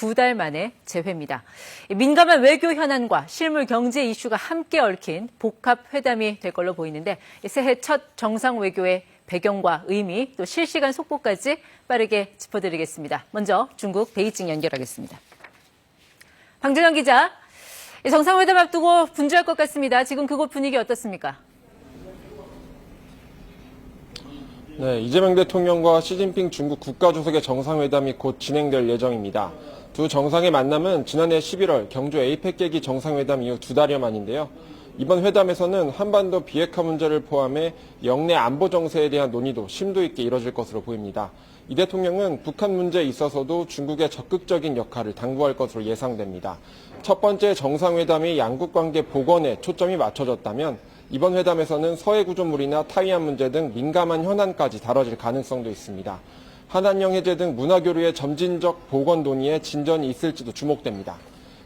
2달 만에 재회입니다. 민감한 외교 현안과 실물 경제 이슈가 함께 얽힌 복합 회담이 될 걸로 보이는데 새해 첫 정상 외교의 배경과 의미 또 실시간 속보까지 빠르게 짚어드리겠습니다. 먼저 중국 베이징 연결하겠습니다. 방준영 기자, 정상회담 앞두고 분주할 것 같습니다. 지금 그곳 분위기 어떻습니까? 네, 이재명 대통령과 시진핑 중국 국가주석의 정상회담이 곧 진행될 예정입니다. 두 정상의 만남은 지난해 11월 경주 에이펙 계기 정상회담 이후 2달여 만인데요. 이번 회담에서는 한반도 비핵화 문제를 포함해 영내 안보 정세에 대한 논의도 심도 있게 이뤄질 것으로 보입니다. 이 대통령은 북한 문제에 있어서도 중국의 적극적인 역할을 당부할 것으로 예상됩니다. 첫 번째 정상회담이 양국 관계 복원에 초점이 맞춰졌다면 이번 회담에서는 서해 구조물이나 타이완 문제 등 민감한 현안까지 다뤄질 가능성도 있습니다. 한한령 해제 등 문화교류의 점진적 복원 논의에 진전이 있을지도 주목됩니다.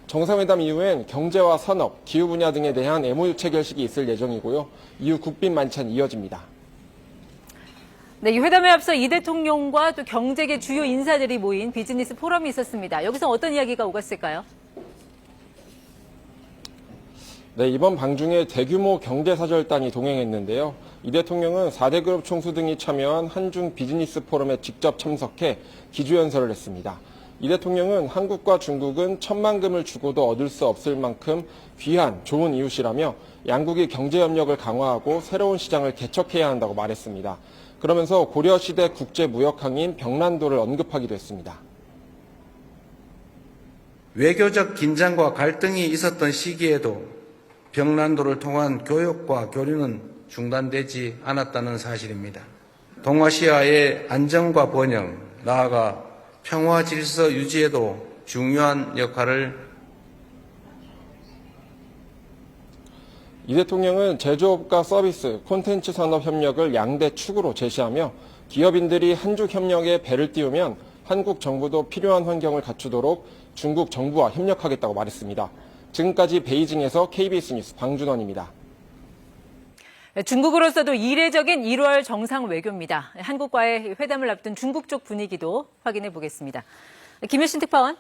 정상회담 이후엔 경제와 산업, 기후 분야 등에 대한 MOU 체결식이 있을 예정이고요. 이후 국빈 만찬이 이어집니다. 네, 이 회담에 앞서 이 대통령과 또 경제계 주요 인사들이 모인 비즈니스 포럼이 있었습니다. 여기서 어떤 이야기가 오갔을까요? 네, 이번 방중에 대규모 경제사절단이 동행했는데요. 이 대통령은 4대 그룹 총수 등이 참여한 한중 비즈니스 포럼에 직접 참석해 기조연설을 했습니다. 이 대통령은 한국과 중국은 천만금을 주고도 얻을 수 없을 만큼 귀한 좋은 이웃이라며 양국이 경제협력을 강화하고 새로운 시장을 개척해야 한다고 말했습니다. 그러면서 고려시대 국제무역항인 병란도를 언급하기도 했습니다. 외교적 긴장과 갈등이 있었던 시기에도 병란도를 통한 교역과 교류는 중단되지 않았다는 사실입니다. 동아시아의 안정과 번영, 나아가 평화 질서 유지에도 중요한 역할을 이 대통령은 제조업과 서비스, 콘텐츠 산업 협력을 양대 축으로 제시하며 기업인들이 한중 협력에 배를 띄우면 한국 정부도 필요한 환경을 갖추도록 중국 정부와 협력하겠다고 말했습니다. 지금까지 베이징에서 KBS 뉴스 방준원입니다. 중국으로서도 이례적인 1월 정상 외교입니다. 한국과의 회담을 앞둔 중국 쪽 분위기도 확인해 보겠습니다. 김효신 특파원.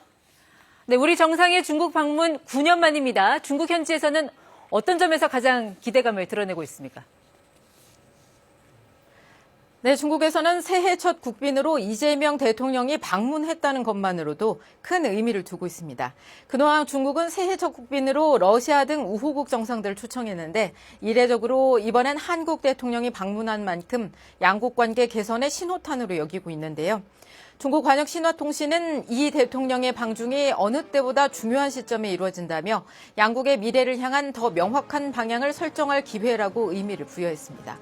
네, 우리 정상의 중국 방문 9년 만입니다. 중국 현지에서는 어떤 점에서 가장 기대감을 드러내고 있습니까? 네, 중국에서는 새해 첫 국빈으로 이재명 대통령이 방문했다는 것만으로도 큰 의미를 두고 있습니다. 그동안 중국은 새해 첫 국빈으로 러시아 등 우호국 정상들을 초청했는데 이례적으로 이번엔 한국 대통령이 방문한 만큼 양국 관계 개선의 신호탄으로 여기고 있는데요. 중국 관역신화통신은 이 대통령의 방중이 어느 때보다 중요한 시점에 이루어진다며 양국의 미래를 향한 더 명확한 방향을 설정할 기회라고 의미를 부여했습니다.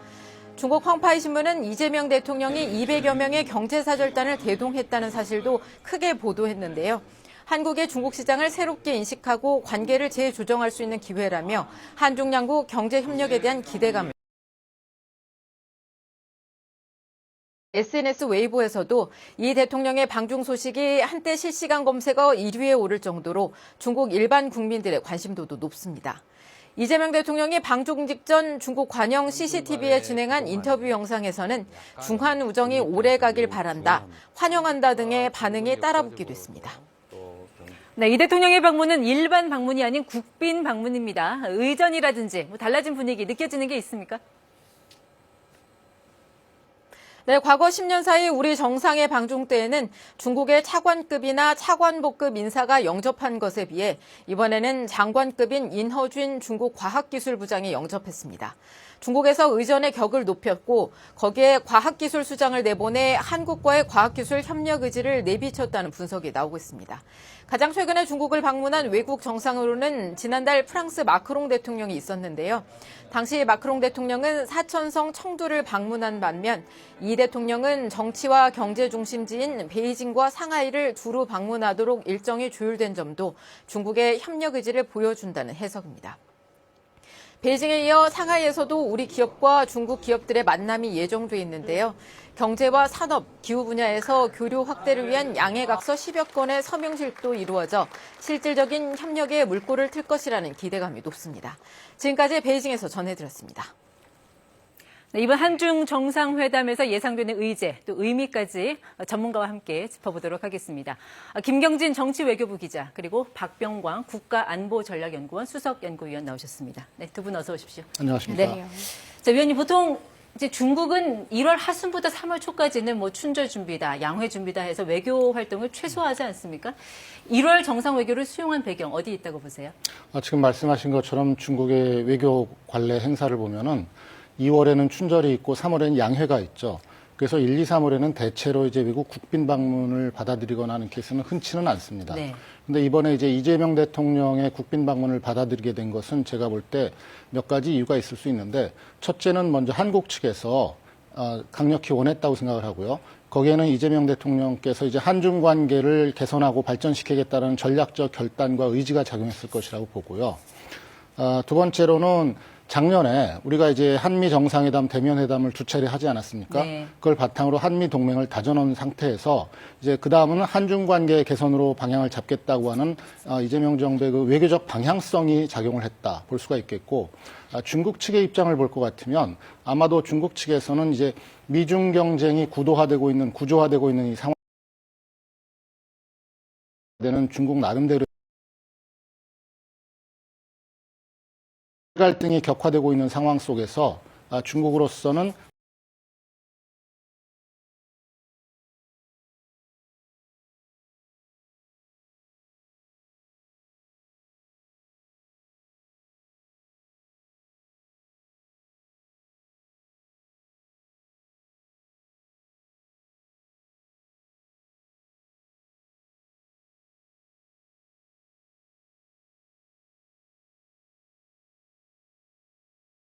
중국 황파이 신문은 이재명 대통령이 200여 명의 경제사절단을 대동했다는 사실도 크게 보도했는데요. 한국의 중국 시장을 새롭게 인식하고 관계를 재조정할 수 있는 기회라며 한중 양국 경제 협력에 대한 기대감을 SNS 웨이보에서도 이 대통령의 방중 소식이 한때 실시간 검색어 1위에 오를 정도로 중국 일반 국민들의 관심도도 높습니다. 이재명 대통령이 방중 직전 중국 관영 CCTV에 진행한 인터뷰 영상에서는 중한 우정이 오래 가길 바란다, 환영한다 등의 반응이 따라붙기도 했습니다. 네, 이 대통령의 방문은 일반 방문이 아닌 국빈 방문입니다. 의전이라든지 달라진 분위기 느껴지는 게 있습니까? 네, 과거 10년 사이 우리 정상의 방중 때에는 중국의 차관급이나 차관복급 인사가 영접한 것에 비해 이번에는 장관급인 인허준 중국 과학기술부장이 영접했습니다. 중국에서 의전의 격을 높였고 거기에 과학기술수장을 내보내 한국과의 과학기술 협력 의지를 내비쳤다는 분석이 나오고 있습니다. 가장 최근에 중국을 방문한 외국 정상으로는 지난달 프랑스 마크롱 대통령이 있었는데요. 당시 마크롱 대통령은 사천성 청두를 방문한 반면 이 대통령은 정치와 경제 중심지인 베이징과 상하이를 두루 방문하도록 일정이 조율된 점도 중국의 협력 의지를 보여준다는 해석입니다. 베이징에 이어 상하이에서도 우리 기업과 중국 기업들의 만남이 예정돼 있는데요. 경제와 산업, 기후 분야에서 교류 확대를 위한 양해각서 10여 건의 서명실도 이루어져 실질적인 협력에 물꼬를 틀 것이라는 기대감이 높습니다. 지금까지 베이징에서 전해드렸습니다. 네, 이번 한중 정상회담에서 예상되는 의제, 또 의미까지 전문가와 함께 짚어보도록 하겠습니다. 김경진 정치외교부 기자, 그리고 박병광 국가안보전략연구원 수석연구위원 나오셨습니다. 네, 두 분 어서 오십시오. 안녕하십니까. 네. 자, 위원님, 보통 이제 중국은 1월 하순부터 3월 초까지는 뭐 춘절 준비다, 양회 준비다 해서 외교 활동을 최소화하지 않습니까? 1월 정상 외교를 수용한 배경 어디 있다고 보세요? 지금 말씀하신 것처럼 중국의 외교 관례 행사를 보면은 2월에는 춘절이 있고 3월에는 양회가 있죠. 그래서 1, 2, 3월에는 대체로 이제 외국 국빈 방문을 받아들이거나 하는 케이스는 흔치는 않습니다. 네. 근데 이번에 이제 이재명 대통령의 국빈 방문을 받아들이게 된 것은 제가 볼 때 몇 가지 이유가 있을 수 있는데, 첫째는 먼저 한국 측에서 강력히 원했다고 생각을 하고요. 거기에는 이재명 대통령께서 이제 한중 관계를 개선하고 발전시키겠다는 전략적 결단과 의지가 작용했을 것이라고 보고요. 두 번째로는 작년에 우리가 이제 한미 정상회담, 대면회담을 두 차례 하지 않았습니까? 네. 그걸 바탕으로 한미 동맹을 다져놓은 상태에서 이제 그 다음은 한중 관계 개선으로 방향을 잡겠다고 하는 이재명 정부의 그 외교적 방향성이 작용을 했다 볼 수가 있겠고, 중국 측의 입장을 볼 것 같으면 아마도 중국 측에서는 이제 미중 경쟁이 구조화되고 있는 이 상황 되는 중국 나름대로 갈등이 격화되고 있는 상황 속에서 중국으로서는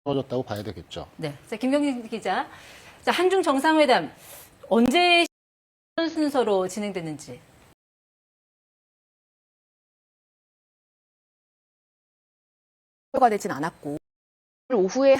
떨어졌다고 봐야 되겠죠. 네. 자, 김경진 기자. 자, 한중 정상회담 언제 순서로 진행됐는지. 가 되진 않았고, 오후에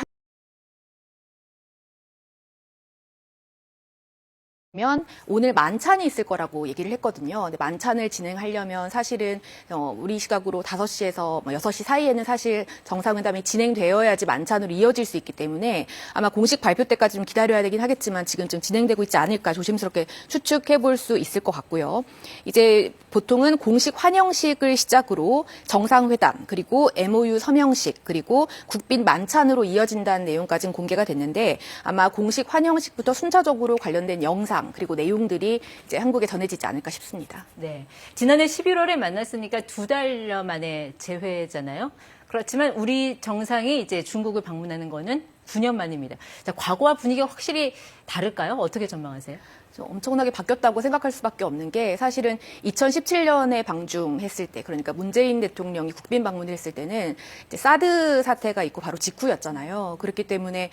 면 오늘 만찬이 있을 거라고 얘기를 했거든요. 근데 만찬을 진행하려면 사실은 우리 시각으로 5시에서 6시 사이에는 사실 정상회담이 진행되어야지 만찬으로 이어질 수 있기 때문에 아마 공식 발표 때까지 좀 기다려야 되긴 하겠지만 지금쯤 진행되고 있지 않을까 조심스럽게 추측해 볼 수 있을 것 같고요. 이제 보통은 공식 환영식을 시작으로 정상회담, 그리고 MOU 서명식, 그리고 국빈 만찬으로 이어진다는 내용까지는 공개가 됐는데, 아마 공식 환영식부터 순차적으로 관련된 영상 그리고 내용들이 이제 한국에 전해지지 않을까 싶습니다. 네. 지난해 11월에 만났으니까 2달여 만에 재회잖아요. 그렇지만 우리 정상이 이제 중국을 방문하는 거는 9년 만입니다. 자, 과거와 분위기가 확실히 다를까요? 어떻게 전망하세요? 엄청나게 바뀌었다고 생각할 수밖에 없는 게, 사실은 2017년에 방중했을 때, 그러니까 문재인 대통령이 국빈 방문을 했을 때는 이제 사드 사태가 있고 바로 직후였잖아요. 그렇기 때문에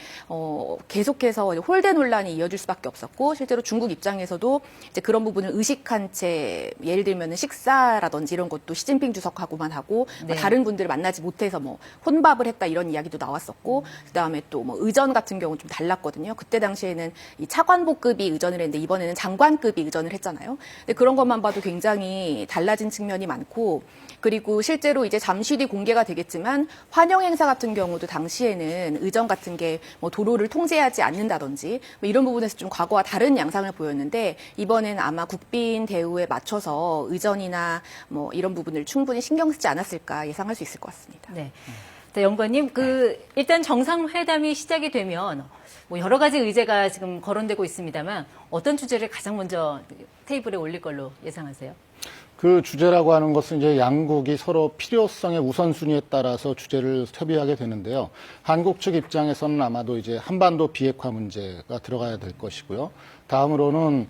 계속해서 홀대 논란이 이어질 수밖에 없었고, 실제로 중국 입장에서도 이제 그런 부분을 의식한 채, 예를 들면 식사라든지 이런 것도 시진핑 주석하고만 하고 네. 다른 분들을 만나지 못해서 뭐 혼밥을 했다 이런 이야기도 나왔었고, 그다음에 또 뭐 의전 같은 경우는 좀 달랐거든요. 그때 당시에는 이 차관복급이 의전을 했는데 이번에는 장관급이 의전을 했잖아요. 근데 그런 것만 봐도 굉장히 달라진 측면이 많고, 그리고 실제로 이제 잠시 뒤 공개가 되겠지만 환영 행사 같은 경우도 당시에는 의전 같은 게 뭐 도로를 통제하지 않는다든지 뭐 이런 부분에서 좀 과거와 다른 양상을 보였는데, 이번에는 아마 국빈 대우에 맞춰서 의전이나 뭐 이런 부분을 충분히 신경 쓰지 않았을까 예상할 수 있을 것 같습니다. 네. 자, 연구원님, 일단 정상회담이 시작이 되면 뭐 여러 가지 의제가 지금 거론되고 있습니다만 어떤 주제를 가장 먼저 테이블에 올릴 걸로 예상하세요? 그 주제라고 하는 것은 이제 양국이 서로 필요성의 우선순위에 따라서 주제를 협의하게 되는데요. 한국 측 입장에서는 아마도 이제 한반도 비핵화 문제가 들어가야 될 것이고요. 다음으로는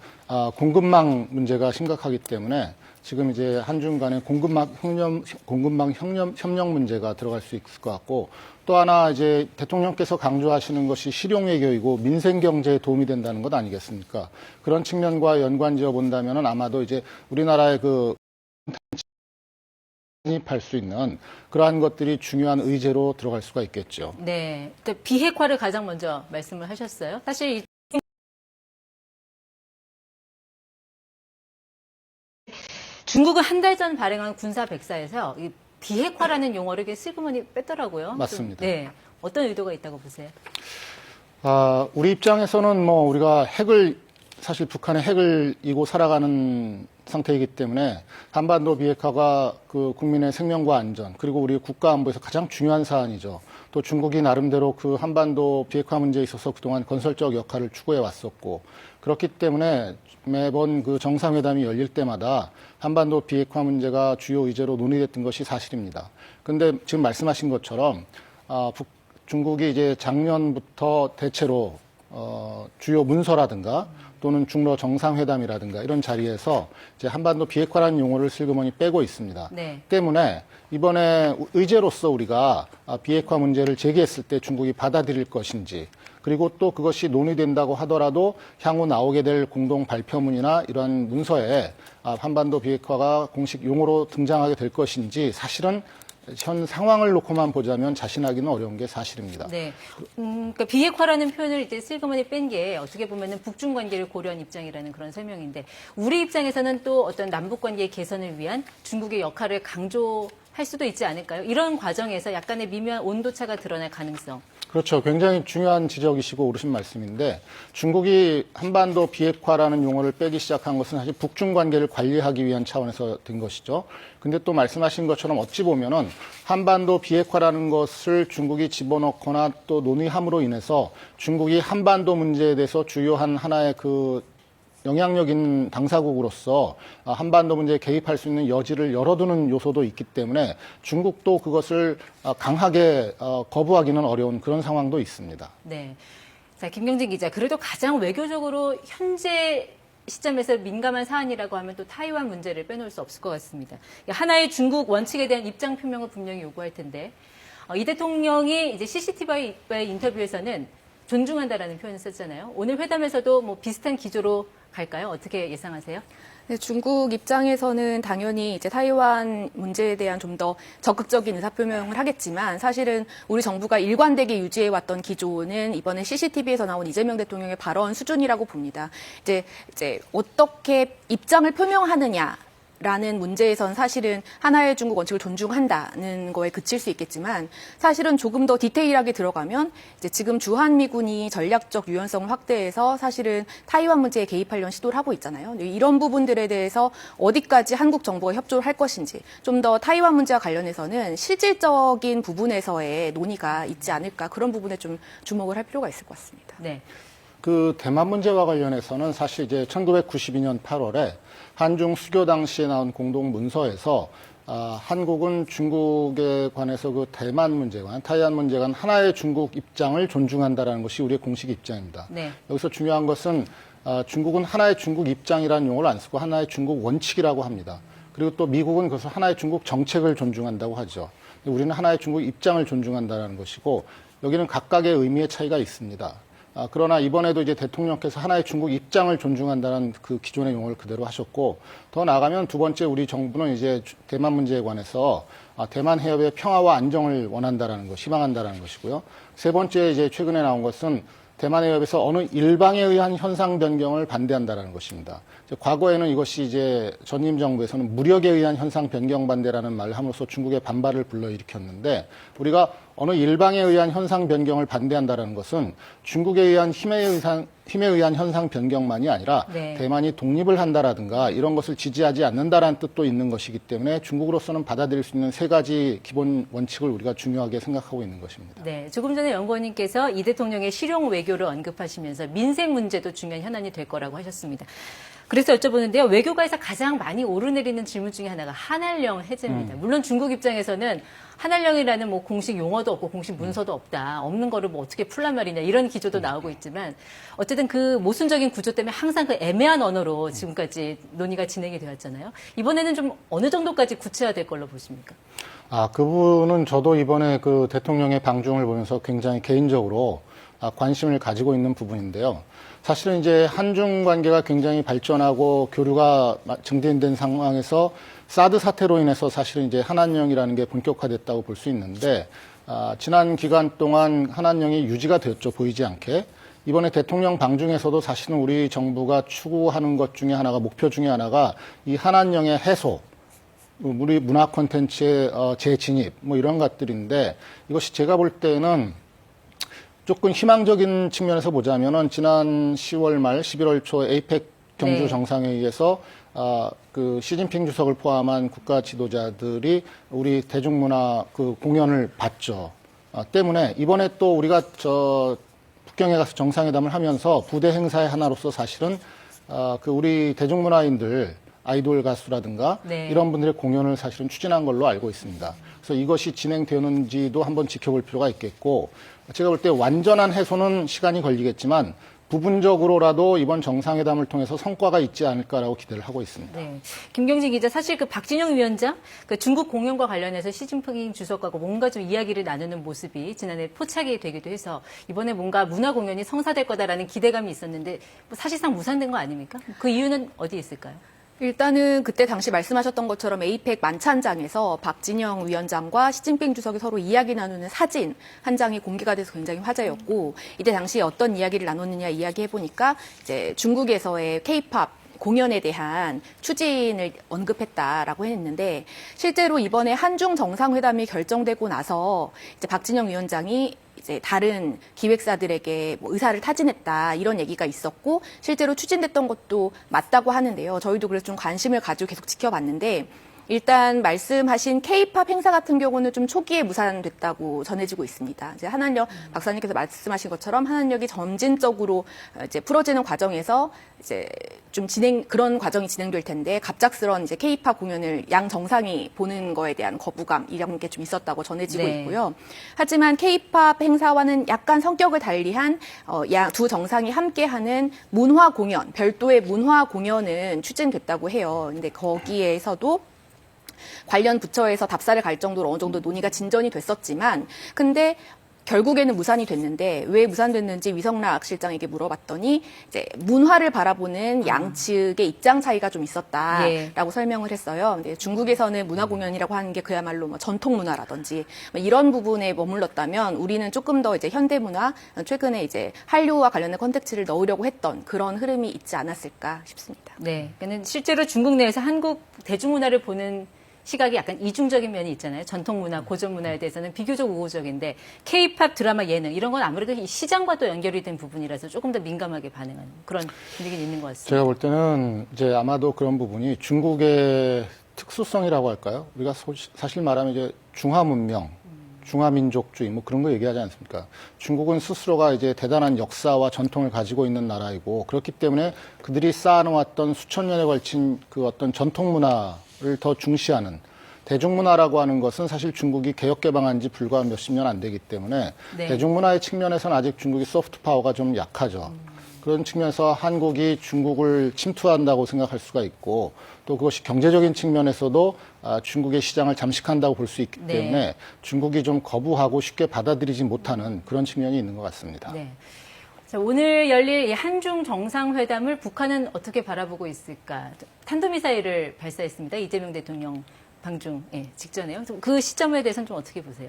공급망 문제가 심각하기 때문에 지금 이제 한중 간의 공급망 협력 문제가 들어갈 수 있을 것 같고, 또 하나 이제 대통령께서 강조하시는 것이 실용외교이고 민생경제에 도움이 된다는 것 아니겠습니까? 그런 측면과 연관지어 본다면은 아마도 이제 우리나라의 진입할 수 있는 그러한 것들이 중요한 의제로 들어갈 수가 있겠죠. 네. 비핵화를 가장 먼저 말씀을 하셨어요. 사실 중국은 한 달 전 발행한 군사 백사에서 이 비핵화라는 용어를 슬그머니 뺐더라고요. 맞습니다. 네. 어떤 의도가 있다고 보세요? 우리 입장에서는 뭐 우리가 사실 북한의 핵을 이고 살아가는 상태이기 때문에 한반도 비핵화가 그 국민의 생명과 안전 그리고 우리 국가 안보에서 가장 중요한 사안이죠. 또 중국이 나름대로 그 한반도 비핵화 문제에 있어서 그동안 건설적 역할을 추구해 왔었고 그렇기 때문에 매번 그 정상회담이 열릴 때마다 한반도 비핵화 문제가 주요 의제로 논의됐던 것이 사실입니다. 그런데 지금 말씀하신 것처럼 중국이 이제 작년부터 대체로 주요 문서라든가 또는 중러 정상회담이라든가 이런 자리에서 이제 한반도 비핵화라는 용어를 슬그머니 빼고 있습니다. 네. 때문에 이번에 의제로서 우리가 비핵화 문제를 제기했을 때 중국이 받아들일 것인지 그리고 또 그것이 논의된다고 하더라도 향후 나오게 될 공동 발표문이나 이러한 문서에 한반도 비핵화가 공식 용어로 등장하게 될 것인지 사실은 현 상황을 놓고만 보자면 자신하기는 어려운 게 사실입니다. 네. 그러니까 비핵화라는 표현을 이제 슬그머니 뺀 게 어떻게 보면은 북중 관계를 고려한 입장이라는 그런 설명인데 우리 입장에서는 또 어떤 남북 관계의 개선을 위한 중국의 역할을 강조할 수도 있지 않을까요? 이런 과정에서 약간의 미묘한 온도차가 드러날 가능성. 그렇죠. 굉장히 중요한 지적이시고 옳으신 말씀인데 중국이 한반도 비핵화라는 용어를 빼기 시작한 것은 사실 북중 관계를 관리하기 위한 차원에서 된 것이죠. 근데 또 말씀하신 것처럼 어찌 보면은 한반도 비핵화라는 것을 중국이 집어넣거나 또 논의함으로 인해서 중국이 한반도 문제에 대해서 주요한 하나의 그 영향력 있는 당사국으로서 한반도 문제에 개입할 수 있는 여지를 열어두는 요소도 있기 때문에 중국도 그것을 강하게 거부하기는 어려운 그런 상황도 있습니다. 네. 자, 김경진 기자. 그래도 가장 외교적으로 현재 시점에서 민감한 사안이라고 하면 또 타이완 문제를 빼놓을 수 없을 것 같습니다. 하나의 중국 원칙에 대한 입장 표명을 분명히 요구할 텐데 이 대통령이 이제 CCTV와의 인터뷰에서는 존중한다라는 표현을 썼잖아요. 오늘 회담에서도 뭐 비슷한 기조로 갈까요? 어떻게 예상하세요? 네, 중국 입장에서는 당연히 이제 타이완 문제에 대한 좀 더 적극적인 의사표명을 하겠지만 사실은 우리 정부가 일관되게 유지해왔던 기조는 이번에 CCTV에서 나온 이재명 대통령의 발언 수준이라고 봅니다. 이제 어떻게 입장을 표명하느냐. 라는 문제에선 사실은 하나의 중국 원칙을 존중한다는 거에 그칠 수 있겠지만 사실은 조금 더 디테일하게 들어가면 이제 지금 주한미군이 전략적 유연성을 확대해서 사실은 타이완 문제에 개입하려는 시도를 하고 있잖아요. 이런 부분들에 대해서 어디까지 한국 정부가 협조를 할 것인지 좀 더 타이완 문제와 관련해서는 실질적인 부분에서의 논의가 있지 않을까 그런 부분에 좀 주목을 할 필요가 있을 것 같습니다. 네. 그 대만 문제와 관련해서는 사실 이제 1992년 8월에 한중 수교 당시에 나온 공동 문서에서 한국은 중국에 관해서 그 대만 문제와 타이완 문제에 관한 하나의 중국 입장을 존중한다라는 것이 우리의 공식 입장입니다. 네. 여기서 중요한 것은 중국은 하나의 중국 입장이라는 용어를 안 쓰고 하나의 중국 원칙이라고 합니다. 그리고 또 미국은 그것을 하나의 중국 정책을 존중한다고 하죠. 우리는 하나의 중국 입장을 존중한다는 것이고 여기는 각각의 의미의 차이가 있습니다. 그러나 이번에도 이제 대통령께서 하나의 중국 입장을 존중한다는 그 기존의 용어를 그대로 하셨고 더 나아가면 두 번째 우리 정부는 이제 대만 문제에 관해서 대만 해협의 평화와 안정을 원한다라는 것, 희망한다라는 것이고요. 세 번째 이제 최근에 나온 것은 대만 해협에서 어느 일방에 의한 현상 변경을 반대한다라는 것입니다. 과거에는 이것이 이제 전임 정부에서는 무력에 의한 현상 변경 반대라는 말을 함으로써 중국의 반발을 불러일으켰는데 우리가 어느 일방에 의한 현상 변경을 반대한다라는 것은 중국에 의한 힘에 의한 현상 변경만이 아니라 네. 대만이 독립을 한다라든가 이런 것을 지지하지 않는다라는 뜻도 있는 것이기 때문에 중국으로서는 받아들일 수 있는 세 가지 기본 원칙을 우리가 중요하게 생각하고 있는 것입니다. 네. 조금 전에 연구원님께서 이 대통령의 실용 외교를 언급하시면서 민생 문제도 중요한 현안이 될 거라고 하셨습니다. 그래서 여쭤보는데요. 외교가에서 가장 많이 오르내리는 질문 중에 하나가 한한령 해제입니다. 물론 중국 입장에서는 한한령이라는 뭐 공식 용어도 없고 공식 문서도 없다. 없는 거를 뭐 어떻게 풀란 말이냐 이런 기조도 나오고 있지만 어쨌든 그 모순적인 구조 때문에 항상 그 애매한 언어로 지금까지 논의가 진행이 되었잖아요. 이번에는 좀 어느 정도까지 구체화될 걸로 보십니까? 그 부분은 저도 이번에 그 대통령의 방중을 보면서 굉장히 개인적으로 관심을 가지고 있는 부분인데요. 사실은 이제 한중 관계가 굉장히 발전하고 교류가 증진된 상황에서 사드 사태로 인해서 사실은 이제 한한령이라는 게 본격화됐다고 볼 수 있는데 지난 기간 동안 한한령이 유지가 되었죠. 보이지 않게. 이번에 대통령 방중에서도 사실은 우리 정부가 추구하는 것 중에 하나가 목표 중에 하나가 이 한한령의 해소, 우리 문화 콘텐츠의 재진입 뭐 이런 것들인데 이것이 제가 볼 때는 조금 희망적인 측면에서 보자면은 지난 10월 말 11월 초 에이펙 경주 네. 정상회의에서 그 시진핑 주석을 포함한 국가 지도자들이 우리 대중문화 그 공연을 봤죠. 때문에 이번에 또 우리가 북경에 가서 정상회담을 하면서 부대 행사의 하나로서 사실은 그 우리 대중문화인들 아이돌 가수라든가 네. 이런 분들의 공연을 사실은 추진한 걸로 알고 있습니다. 그래서 이것이 진행되는지도 한번 지켜볼 필요가 있겠고, 제가 볼 때 완전한 해소는 시간이 걸리겠지만 부분적으로라도 이번 정상회담을 통해서 성과가 있지 않을까라고 기대를 하고 있습니다. 네. 김경진 기자, 사실 그 박진영 위원장, 그 중국 공연과 관련해서 시진핑 주석하고 뭔가 좀 이야기를 나누는 모습이 지난해 포착이 되기도 해서 이번에 뭔가 문화 공연이 성사될 거다라는 기대감이 있었는데 뭐 사실상 무산된 거 아닙니까? 그 이유는 어디에 있을까요? 일단은 그때 당시 말씀하셨던 것처럼 에이펙 만찬장에서 박진영 위원장과 시진핑 주석이 서로 이야기 나누는 사진 한 장이 공개가 돼서 굉장히 화제였고, 이때 당시에 어떤 이야기를 나눴느냐 이야기해보니까 이제 중국에서의 K-팝 공연에 대한 추진을 언급했다라고 했는데, 실제로 이번에 한중 정상회담이 결정되고 나서 이제 박진영 위원장이 이제 다른 기획사들에게 뭐 의사를 타진했다 이런 얘기가 있었고, 실제로 추진됐던 것도 맞다고 하는데요. 저희도 그래서 좀 관심을 가지고 계속 지켜봤는데, 일단 말씀하신 K-팝 행사 같은 경우는 좀 초기에 무산됐다고 전해지고 있습니다. 이제 한한역 박사님께서 말씀하신 것처럼 한한역이 점진적으로 이제 풀어지는 과정에서 이제 좀 그런 과정이 진행될 텐데, 갑작스런 이제 K-팝 공연을 양 정상이 보는 거에 대한 거부감 이런 게 좀 있었다고 전해지고 네. 있고요. 하지만 K-팝 행사와는 약간 성격을 달리한 두 정상이 함께하는 문화 공연, 별도의 문화 공연은 추진됐다고 해요. 근데 거기에서도 관련 부처에서 답사를 갈 정도로 어느 정도 논의가 진전이 됐었지만, 근데 결국에는 무산이 됐는데 왜 무산됐는지 위성락 실장에게 물어봤더니 이제 문화를 바라보는 양측의 입장 차이가 좀 있었다라고 설명을 했어요. 근데 중국에서는 문화 공연이라고 하는 게 그야말로 뭐 전통 문화라든지 뭐 이런 부분에 머물렀다면, 우리는 조금 더 이제 현대 문화, 최근에 이제 한류와 관련된 콘텐츠를 넣으려고 했던 그런 흐름이 있지 않았을까 싶습니다. 네. 그러니까 실제로 중국 내에서 한국 대중문화를 보는 시각이 약간 이중적인 면이 있잖아요. 전통문화, 고전문화에 대해서는 비교적 우호적인데 K-팝 드라마, 예능 이런 건 아무래도 이 시장과도 연결이 된 부분이라서 조금 더 민감하게 반응하는 그런 분위기는 있는 것 같습니다. 제가 볼 때는 이제 아마도 그런 부분이 중국의 특수성이라고 할까요? 우리가 사실 말하면 이제 중화문명, 중화민족주의 뭐 그런 거 얘기하지 않습니까? 중국은 스스로가 이제 대단한 역사와 전통을 가지고 있는 나라이고, 그렇기 때문에 그들이 쌓아놓았던 수천 년에 걸친 그 어떤 전통 문화를 더 중시하는, 대중문화라고 하는 것은 사실 중국이 개혁 개방한 지 불과 몇십 년 안 되기 때문에 네. 대중문화의 측면에서는 아직 중국이 소프트 파워가 좀 약하죠. 그런 측면에서 한국이 중국을 침투한다고 생각할 수가 있고, 또 그것이 경제적인 측면에서도 중국의 시장을 잠식한다고 볼 수 있기 때문에 네. 중국이 좀 거부하고 쉽게 받아들이지 못하는 그런 측면이 있는 것 같습니다. 네. 자, 오늘 열릴 이 한중 정상회담을 북한은 어떻게 바라보고 있을까? 탄도미사일을 발사했습니다. 이재명 대통령 방중 직전에요. 그 시점에 대해서는 좀 어떻게 보세요?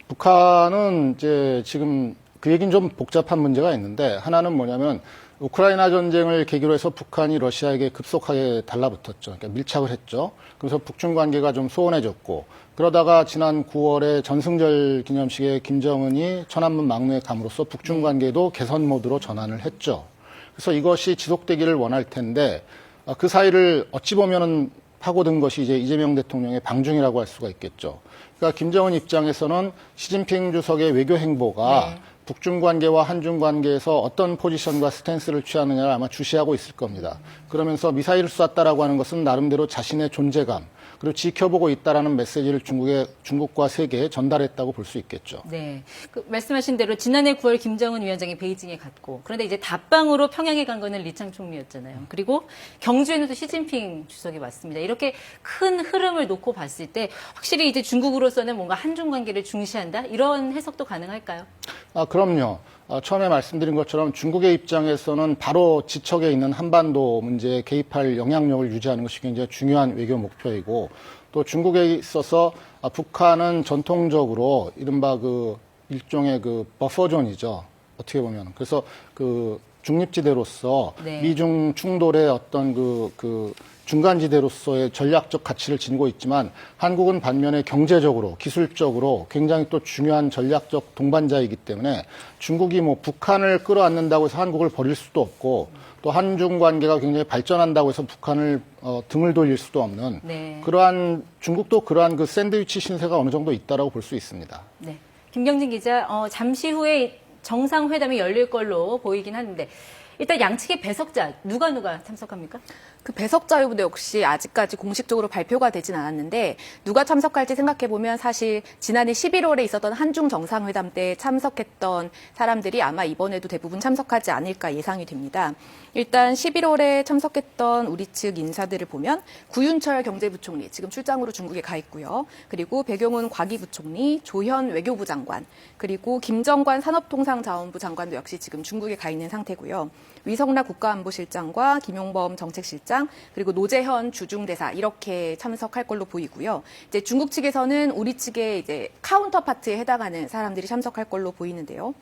북한은 이제 지금 그 얘기는 좀 복잡한 문제가 있는데, 하나는 뭐냐면 우크라이나 전쟁을 계기로 해서 북한이 러시아에게 급속하게 달라붙었죠. 그러니까 밀착을 했죠. 그래서 북중 관계가 좀 소원해졌고, 그러다가 지난 9월에 전승절 기념식에 김정은이 천안문 막루에 감으로써 북중 관계도 개선 모드로 전환을 했죠. 그래서 이것이 지속되기를 원할 텐데, 그 사이를 어찌 보면은 파고든 것이 이제 이재명 대통령의 방중이라고 할 수가 있겠죠. 그러니까 김정은 입장에서는 시진핑 주석의 외교 행보가 북중 관계와 한중 관계에서 어떤 포지션과 스탠스를 취하느냐를 아마 주시하고 있을 겁니다. 그러면서 미사일을 쐈다라고 하는 것은 나름대로 자신의 존재감, 그리고 지켜보고 있다라는 메시지를 중국과 세계에 전달했다고 볼 수 있겠죠. 네. 그 말씀하신 대로 지난해 9월 김정은 위원장이 베이징에 갔고, 그런데 이제 답방으로 평양에 간 거는 리창 총리였잖아요. 그리고 경주에는 또 시진핑 주석이 왔습니다. 이렇게 큰 흐름을 놓고 봤을 때 확실히 이제 중국으로서는 뭔가 한중 관계를 중시한다? 이런 해석도 가능할까요? 그럼요. 처음에 말씀드린 것처럼 중국의 입장에서는 바로 지척에 있는 한반도 문제에 개입할 영향력을 유지하는 것이 굉장히 중요한 외교 목표이고, 또 중국에 있어서 북한은 전통적으로 이른바 그 일종의 그 버퍼존이죠. 어떻게 보면. 그래서 그 중립지대로서 네. 미중 충돌의 어떤 그 중간지대로서의 전략적 가치를 지니고 있지만 한국은 반면에 경제적으로, 기술적으로 굉장히 또 중요한 전략적 동반자이기 때문에 중국이 뭐 북한을 끌어안는다고 해서 한국을 버릴 수도 없고 또 한중 관계가 굉장히 발전한다고 해서 북한을 등을 돌릴 수도 없는 네. 그러한 중국도 그러한 그 샌드위치 신세가 어느 정도 있다라고 볼 수 있습니다. 네. 김경진 기자, 잠시 후에 정상회담이 열릴 걸로 보이긴 하는데 일단 양측의 배석자 누가 참석합니까? 그 배석자 여부도 역시 아직까지 공식적으로 발표가 되진 않았는데 누가 참석할지 생각해보면 사실 지난해 11월에 있었던 한중 정상회담 때 참석했던 사람들이 아마 이번에도 대부분 참석하지 않을까 예상이 됩니다. 일단 11월에 참석했던 우리 측 인사들을 보면 구윤철 경제부총리 지금 출장으로 중국에 가 있고요. 그리고 백용훈 과기부총리, 조현 외교부 장관, 그리고 김정관 산업통상자원부 장관도 역시 지금 중국에 가 있는 상태고요. 위성락 국가안보실장과 김용범 정책실장 그리고 노재현 주중대사 이렇게 참석할 걸로 보이고요. 이제 중국 측에서는 우리 측의 이제 카운터파트에 해당하는 사람들이 참석할 걸로 보이는데요.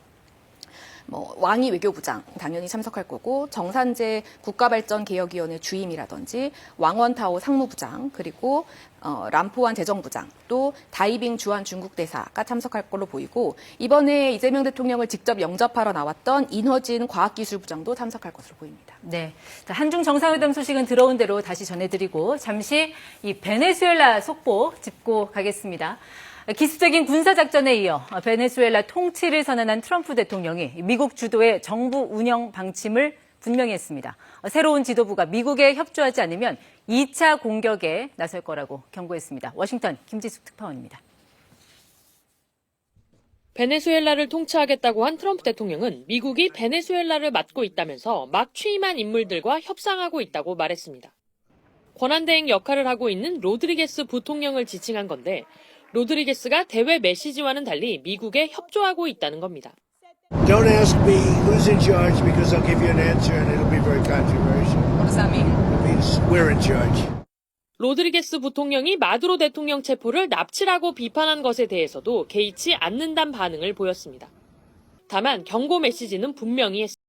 뭐 왕이 외교부장 당연히 참석할 거고 정산재 국가발전개혁위원회 주임이라든지 왕원타오 상무부장 그리고 람포완 재정부장 또 다이빙 주한 중국 대사가 참석할 걸로 보이고 이번에 이재명 대통령을 직접 영접하러 나왔던 인허진 과학기술부장도 참석할 것으로 보입니다. 네. 자, 한중 정상회담 소식은 들어온 대로 다시 전해드리고 잠시 이 베네수엘라 속보 짚고 가겠습니다. 기습적인 군사작전에 이어 베네수엘라 통치를 선언한 트럼프 대통령이 미국 주도의 정부 운영 방침을 분명히 했습니다. 새로운 지도부가 미국에 협조하지 않으면 2차 공격에 나설 거라고 경고했습니다. 워싱턴 김지숙 특파원입니다. 베네수엘라를 통치하겠다고 한 트럼프 대통령은 미국이 베네수엘라를 맡고 있다면서 막 취임한 인물들과 협상하고 있다고 말했습니다. 권한대행 역할을 하고 있는 로드리게스 부통령을 지칭한 건데 로드리게스가 대외 메시지와는 달리 미국에 협조하고 있다는 겁니다. Don't ask me who's in charge because I'll give you an answer and it'll be very controversial. What does that mean? It means we're in charge. 로드리게스 부통령이 마두로 대통령 체포를 납치라고 비판한 것에 대해서도 개의치 않는다는 반응을 보였습니다. 다만 경고 메시지는 분명히 했습니다.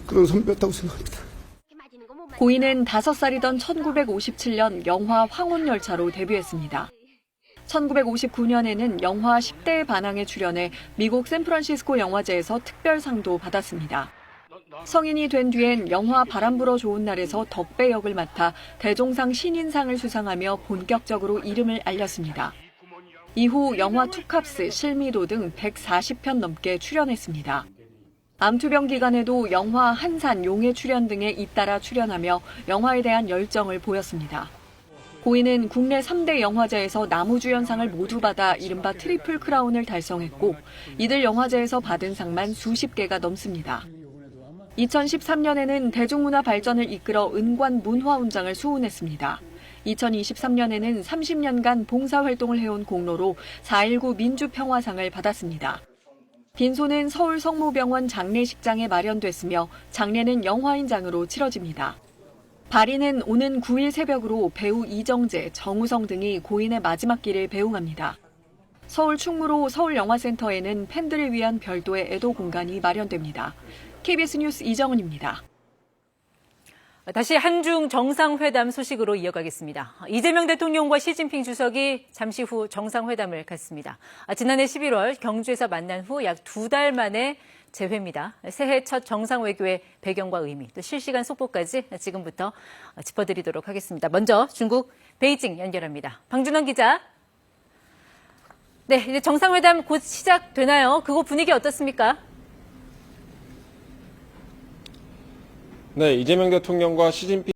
그런 선배였다고 생각합니다. 고인은 5살이던 1957년 영화 황혼열차로 데뷔했습니다. 1959년에는 영화 10대의 반항에 출연해 미국 샌프란시스코 영화제에서 특별상도 받았습니다. 성인이 된 뒤엔 영화 바람 불어 좋은 날에서 덕배 역을 맡아 대종상 신인상을 수상하며 본격적으로 이름을 알렸습니다. 이후 영화 투캅스, 실미도 등 140편 넘게 출연했습니다. 암투병 기간에도 영화 한산, 용의 출연 등에 잇따라 출연하며 영화에 대한 열정을 보였습니다. 고인은 국내 3대 영화제에서 나무주연상을 모두 받아 이른바 트리플 크라운을 달성했고 이들 영화제에서 받은 상만 수십 개가 넘습니다. 2013년에는 대중문화 발전을 이끌어 은관 문화훈장을 수훈했습니다. 2023년에는 30년간 봉사활동을 해온 공로로 4.19 민주평화상을 받았습니다. 빈소는 서울 성모병원 장례식장에 마련됐으며 장례는 영화인장으로 치러집니다. 발인은 오는 9일 새벽으로 배우 이정재, 정우성 등이 고인의 마지막 길을 배웅합니다. 서울 충무로 서울영화센터에는 팬들을 위한 별도의 애도 공간이 마련됩니다. KBS 뉴스 이정은입니다. 다시 한중 정상회담 소식으로 이어가겠습니다. 이재명 대통령과 시진핑 주석이 잠시 후 정상회담을 갖습니다. 지난해 11월 경주에서 만난 후 약 2달 만에 재회입니다. 새해 첫 정상외교의 배경과 의미, 또 실시간 속보까지 지금부터 짚어드리도록 하겠습니다. 먼저 중국 베이징 연결합니다. 방준원 기자. 네, 이제 정상회담 곧 시작되나요? 그곳 분위기 어떻습니까? 네, 이재명 대통령과 시진핑